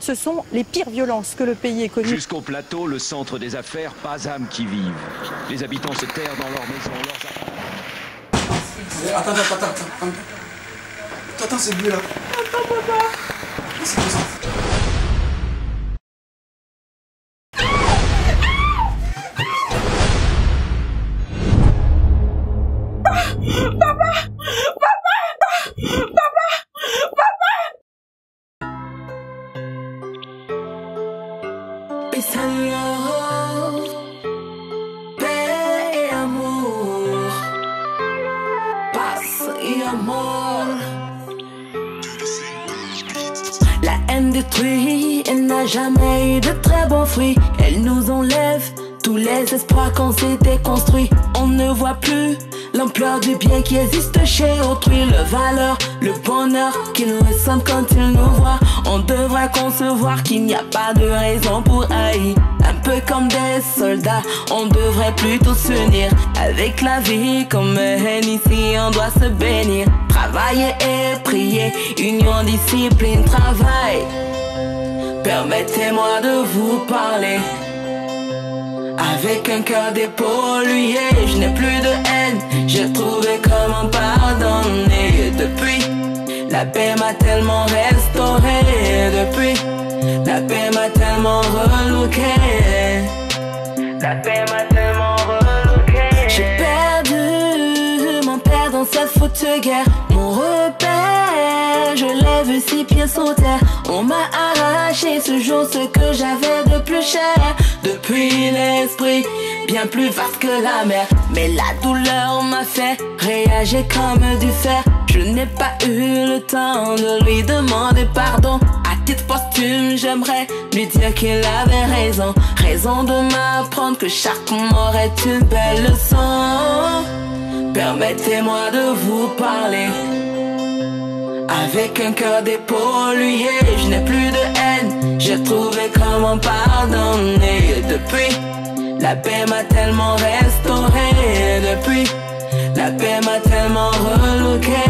ce sont les pires violences que le pays ait connues. Jusqu'au plateau, le centre des affaires, pas âme qui vive. Les habitants se terrent dans leurs maisons, Attends, c'est lui là. Attends, papa. C'est quoi ça? Peace and love, paix et amour, passe et amour. La haine détruit, elle n'a jamais eu de très bons fruits. Elle nous enlève tous les espoirs qu'on s'était construits. On ne voit plus l'ampleur du bien qui existe chez autrui. Le valeur, le bonheur qu'ils ressentent quand ils nous voient. On devrait concevoir qu'il n'y a pas de raison pour haïr. Un peu comme des soldats, on devrait plutôt s'unir. Avec la vie comme haine, ici on doit se bénir. Travailler et prier, union, discipline, travail. Permettez-moi de vous parler avec un cœur dépollué. Je n'ai plus de haine, j'ai trouvé comment pardonner. Depuis, la paix m'a tellement restauré. Depuis, la paix m'a tellement relooké. La paix m'a tellement relooké. J'ai perdu mon père dans cette foutue guerre. Mon repère, je l'ai vu 6 pieds sous terre. On m'a arraché ce jour ce que j'avais de plus cher. Depuis l'esprit, bien plus vaste que la mer. Mais la douleur m'a fait réagir comme du fer. Je n'ai pas eu le temps de lui demander pardon. À titre posthume, j'aimerais lui dire qu'il avait raison. Raison de m'apprendre que chaque mort est une belle leçon. Permettez-moi de vous parler avec un cœur dépollué. Je n'ai plus de haine, j'ai trouvé comment pardonner. Depuis, la paix m'a tellement restauré. Depuis, la paix m'a tellement relooké.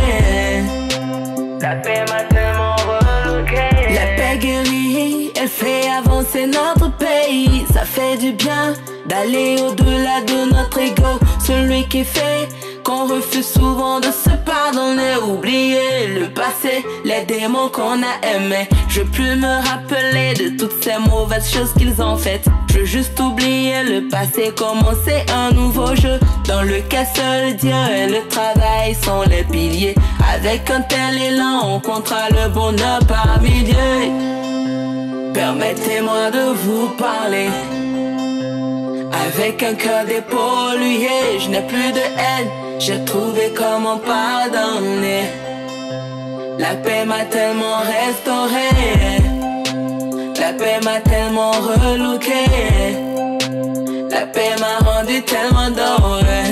La paix m'a tellement relooké. La paix guérit, elle fait avancer notre pays. Ça fait du bien d'aller au-delà de notre ego. Celui qui fait qu'on refuse souvent de se pardonner. Oublier le passé, les démons qu'on a aimés. Je veux plus me rappeler de toutes ces mauvaises choses qu'ils ont faites. Je veux juste oublier le passé, commencer un nouveau jeu dans lequel seul Dieu et le travail sont les piliers. Avec un tel élan, on comptera le bonheur par milliers. Permettez-moi de vous parler avec un cœur dépollué. Je n'ai plus de haine, j'ai trouvé comment pardonner. La paix m'a tellement restauré. La paix m'a tellement relooké. La paix m'a rendu tellement doré.